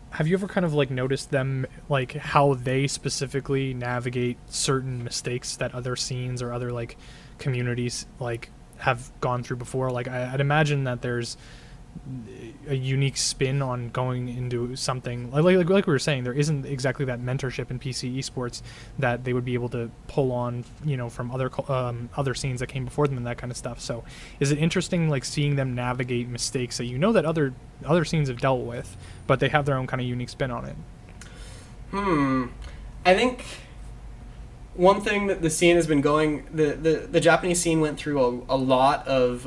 Have you ever kind of like noticed them, like how they specifically navigate certain mistakes that other scenes or other like communities like have gone through before? Like I'd imagine that there's a unique spin on going into something like we were saying. There isn't exactly that mentorship in PC esports that they would be able to pull on, from other scenes that came before them and that kind of stuff. So is it interesting, like, seeing them navigate mistakes that that other scenes have dealt with, but they have their own kind of unique spin on it? I think one thing that the scene has been going, the Japanese scene went through a lot of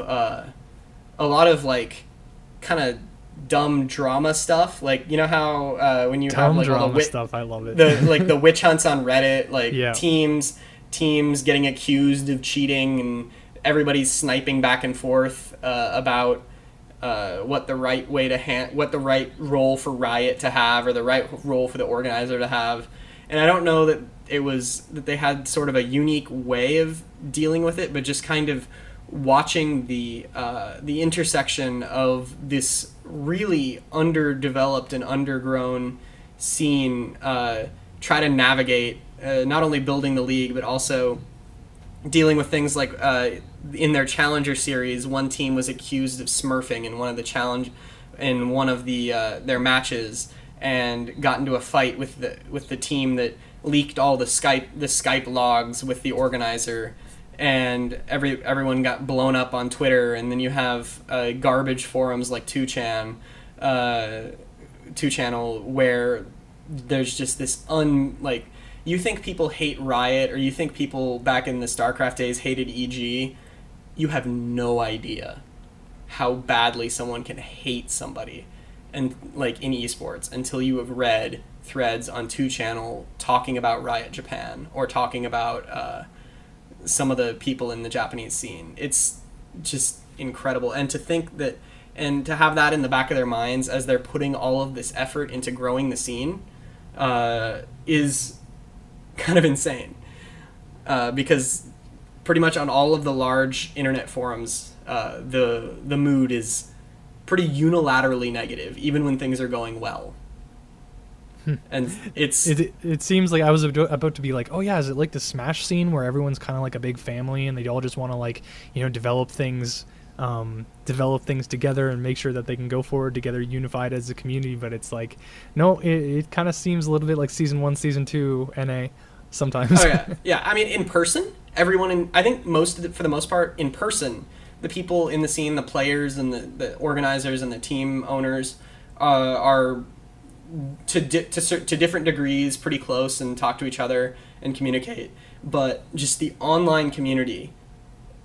like kind of dumb drama stuff. Like, you know how when you dumb have like all the stuff, I love it. the witch hunts on Reddit, like yeah. teams getting accused of cheating, and everybody's sniping back and forth about what the right way to what the right role for Riot to have, or the right role for the organizer to have. And I don't know that that they had sort of a unique way of dealing with it, but just kind of watching the intersection of this really underdeveloped and undergrown scene try to navigate not only building the league, but also dealing with things like in their Challenger series, one team was accused of smurfing in one of their matches, and got into a fight with the team that leaked all the Skype logs with the organizer, and everyone got blown up on Twitter. And then you have garbage forums like 2chan, 2channel, where there's just this you think people hate Riot, or you think people back in the StarCraft days hated EG. You have no idea how badly someone can hate somebody, and like in esports, until you have read threads on 2channel talking about Riot Japan, or talking about some of the people in the Japanese scene. It's just incredible. And to think that, and to have that in the back of their minds as they're putting all of this effort into growing the scene is kind of insane. Because pretty much on all of the large internet forums, the mood is pretty unilaterally negative, even when things are going well. And it seems like I was about to be like, oh yeah, is it like the Smash scene where everyone's kind of like a big family and they all just want to, like, develop things together and make sure that they can go forward together unified as a community? But it's like, no, it kind of seems a little bit like season 1, season 2 NA sometimes. Oh yeah. I mean, in person, I think for the most part, in person, the people in the scene, the players and the organizers and the team owners are to different degrees pretty close and talk to each other and communicate. But just the online community,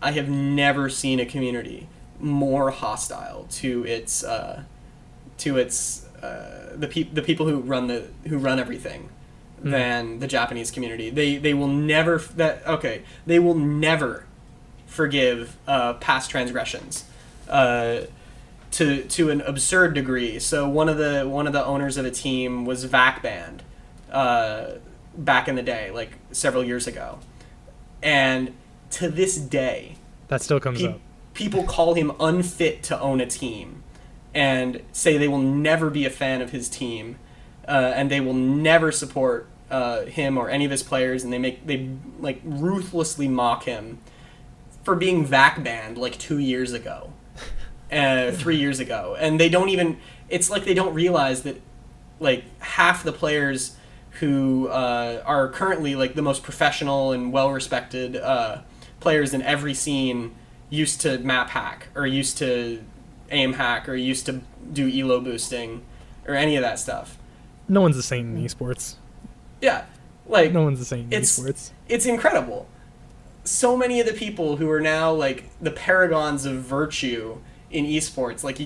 I have never seen a community more hostile to the people who run everything than the Japanese community. They will never forgive past transgressions to an absurd degree. So one of the owners of a team was VAC banned back in the day, like several years ago, and to this day, that still comes up. People call him unfit to own a team, and say they will never be a fan of his team, and they will never support him or any of his players, and they ruthlessly mock him for being VAC banned like 2 years ago, 3 years ago, and they don't even. It's like they don't realize that like half the players who are currently like the most professional and well-respected players in every scene used to map hack, or used to aim hack, or used to do elo boosting, or any of that stuff. No one's the same in esports. Yeah, like no one's the same in esports. It's incredible. So many of the people who are now like the paragons of virtue in esports, like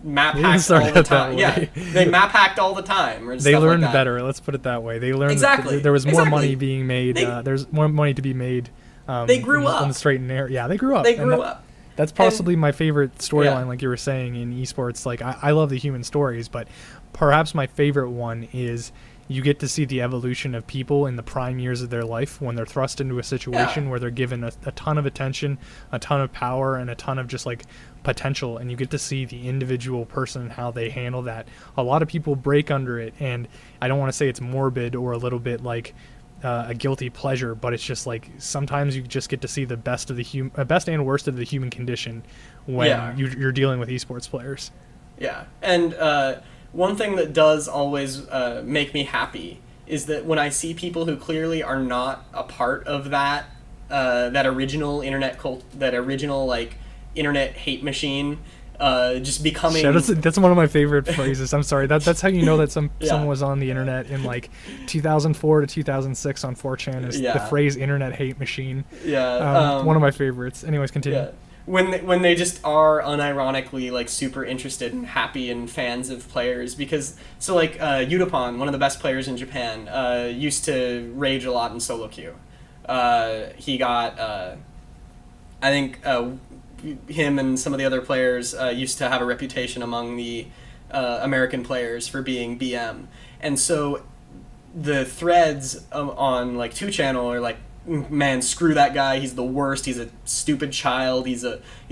map hacked all the time. Yeah, they map hacked all the time. Or they stuff learned like that. better. Let's put it that way. They learned exactly. There was more money being made. There's more money to be made. They grew up on the straight and narrow. Yeah, they grew up. They grew up. That's possibly my favorite storyline, like you were saying, in esports. Like I love the human stories, but perhaps my favorite one is you get to see the evolution of people in the prime years of their life when they're thrust into a situation where they're given a ton of attention, a ton of power, and a ton of just like potential, and you get to see the individual person and how they handle that. A lot of people break under it, and I don't want to say it's morbid or a little bit like a guilty pleasure, but it's just like sometimes you just get to see the best of the best and worst of the human condition when you're dealing with esports players. Yeah, and one thing that does always make me happy is that when I see people who clearly are not a part of that original that original like internet hate machine, just becoming. That's one of my favorite phrases. I'm sorry. That's how you know that Yeah. someone was on the internet in like 2004 to 2006 on 4chan is the phrase "internet hate machine." Yeah, one of my favorites. Anyways, continue. Yeah. When they just are unironically like super interested and happy and fans of players, because so like Yudapon, one of the best players in Japan, used to rage a lot in solo queue. He got I think him and some of the other players used to have a reputation among the American players for being BM, and so the threads on like 2channel are like, man, screw that guy, he's the worst, he's a stupid child, he's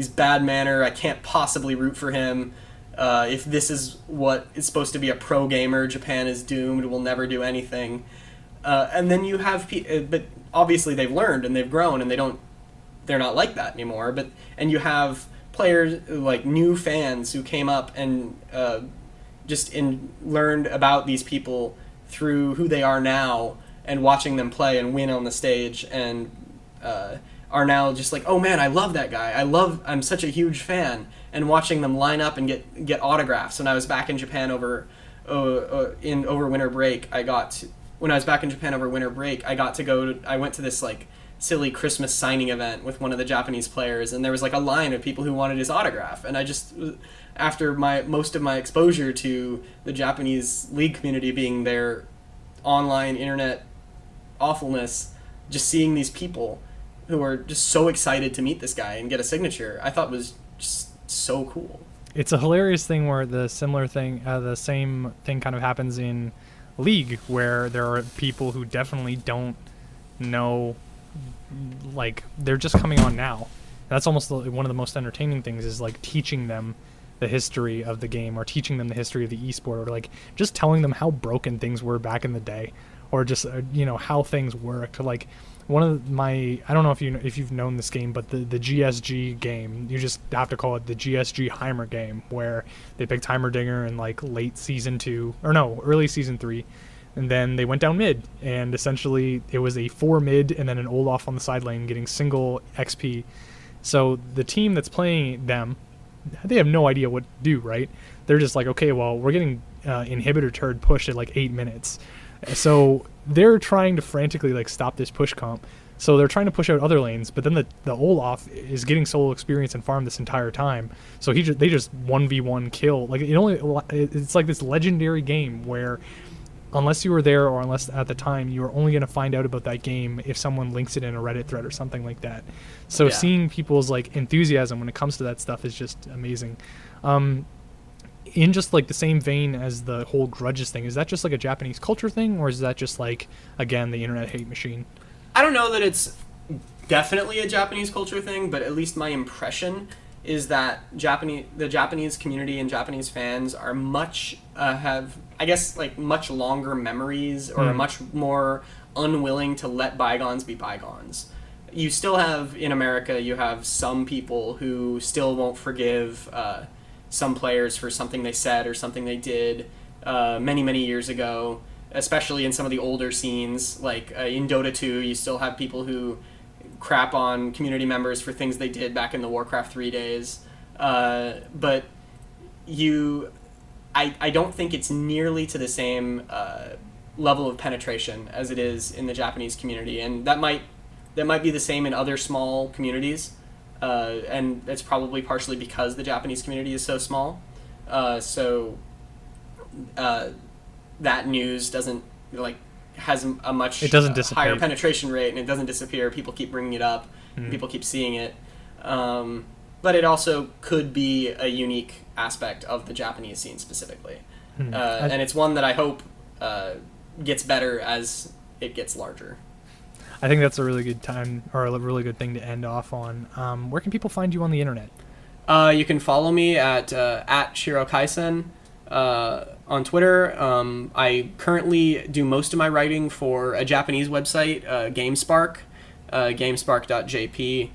bad manner, I can't possibly root for him. If this is what is supposed to be a pro gamer, Japan is doomed, we'll never do anything. And then you have but obviously they've learned and they've grown and they're not like that anymore, and you have players like new fans who came up and learned about these people through who they are now and watching them play and win on the stage, and are now just like, oh man, I love that guy. I'm such a huge fan, and watching them line up and get autographs. When I was back in Japan over winter break, I got I went to this like silly Christmas signing event with one of the Japanese players, and there was like a line of people who wanted his autograph, and I just, after most of my exposure to the Japanese league community being their online internet awfulness, just seeing these people who are just so excited to meet this guy and get a signature, I thought was just so cool. It's a hilarious thing where the same thing kind of happens in League, where there are people who definitely don't know, like, they're just coming on now. That's almost one of the most entertaining things, is like teaching them the history of the game, or teaching them the history of the esport, or like just telling them how broken things were back in the day, or just how things worked. Like one of my, I don't know if you've known this game, but the GSG game, you just have to call it the GSG Heimer game, where they picked Heimerdinger in like late season 2, or no, early season 3, and then they went down mid, and essentially it was a 4 mid and then an Olaf on the side lane getting single XP. So the team that's playing them, they have no idea what to do, right? They're just like, okay, well, we're getting inhibitor turret pushed at like 8 minutes. So they're trying to frantically like stop this push comp. So they're trying to push out other lanes, but then the Olaf is getting solo experience and farm this entire time. So they just 1v1 kill. Like it's like this legendary game where, unless you were there, or unless at the time, you are only going to find out about that game if someone links it in a Reddit thread or something like that. So seeing people's like enthusiasm when it comes to that stuff is just amazing. In just like the same vein as the whole grudges thing, is that just like a Japanese culture thing, or is that just like, again, the internet hate machine? I don't know that it's definitely a Japanese culture thing, but at least my impression is that the Japanese community and Japanese fans are have, I guess, like much longer memories, or are much more unwilling to let bygones be bygones. You still have, in America, you have some people who still won't forgive some players for something they said or something they did many, many years ago, especially in some of the older scenes. Like in Dota 2, you still have people who crap on community members for things they did back in the Warcraft 3 days. But I don't think it's nearly to the same level of penetration as it is in the Japanese community, and that might be the same in other small communities, and that's probably partially because the Japanese community is so small. So that news doesn't has a much higher penetration rate, and it doesn't disappear. People keep bringing it up, people keep seeing it. But it also could be a unique aspect of the Japanese scene specifically. And it's one that I hope gets better as it gets larger. I think that's a really good time, or a really good thing to end off on. Where can people find you on the internet? You can follow me at ShiroKaisen on Twitter. I currently do most of my writing for a Japanese website, GameSpark, gamespark.jp.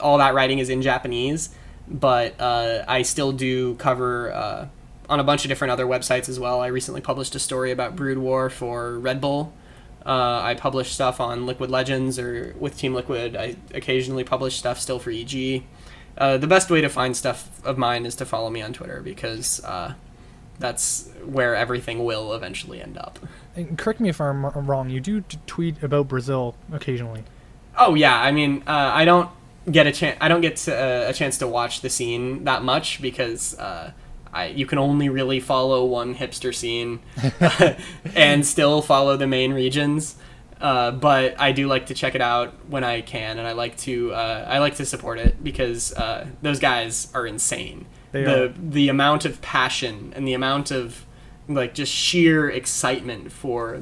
All that writing is in Japanese. but I still do cover on a bunch of different other websites as well. I recently published a story about Brood War for Red Bull. I publish stuff on Liquid Legends or with Team Liquid. I occasionally publish stuff still for EG. The best way to find stuff of mine is to follow me on Twitter, because that's where everything will eventually end up. And correct me if I'm wrong, you do tweet about Brazil occasionally. Oh yeah, I mean, I don't get a chance to watch the scene that much, because you can only really follow one hipster scene and still follow the main regions. But I do like to check it out when I can, and I like to support it, because those guys are insane. The amount of passion and the amount of like just sheer excitement for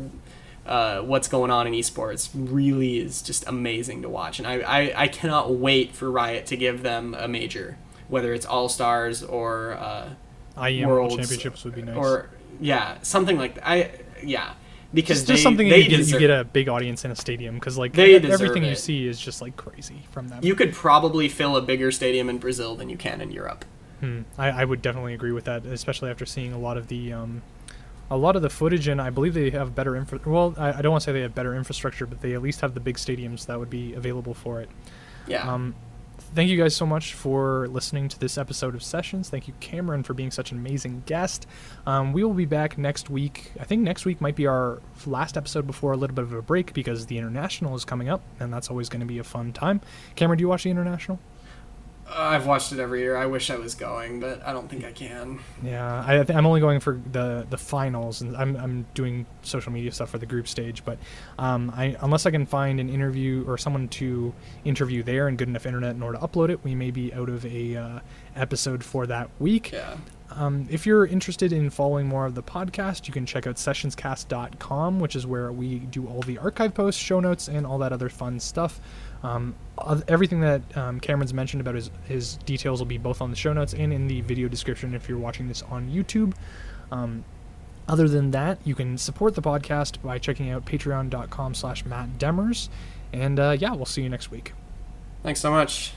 what's going on in esports really is just amazing to watch, and I cannot wait for Riot to give them a major, whether it's All Stars or IEM Worlds Championships would be nice. Or something like that. Because just something they you get a big audience in a stadium, because like everything you see is just like crazy from them. You could probably fill a bigger stadium in Brazil than you can in Europe. I would definitely agree with that, especially after seeing a lot of the footage, and I believe they have better well, I don't want to say they have better infrastructure, but they at least have the big stadiums that would be available for it. Yeah. Thank you guys so much for listening to this episode of Sessions. Thank you, Cameron, for being such an amazing guest. We will be back next week. I think next week might be our last episode before a little bit of a break, because the International is coming up, and that's always going to be a fun time. Cameron, do you watch the International? I've watched it every year. I wish I was going, but I don't think I can. Yeah, I'm only going for the finals, and I'm doing social media stuff for the group stage. But unless I can find an interview or someone to interview there and good enough internet in order to upload it, we may be out of a episode for that week. Yeah. If you're interested in following more of the podcast, you can check out sessionscast.com, which is where we do all the archive posts, show notes, and all that other fun stuff. Everything that Cameron's mentioned about his details will be both on the show notes and in the video description if you're watching this on YouTube. Other than that, you can support the podcast by checking out patreon.com/MattDemers. And we'll see you next week. Thanks so much.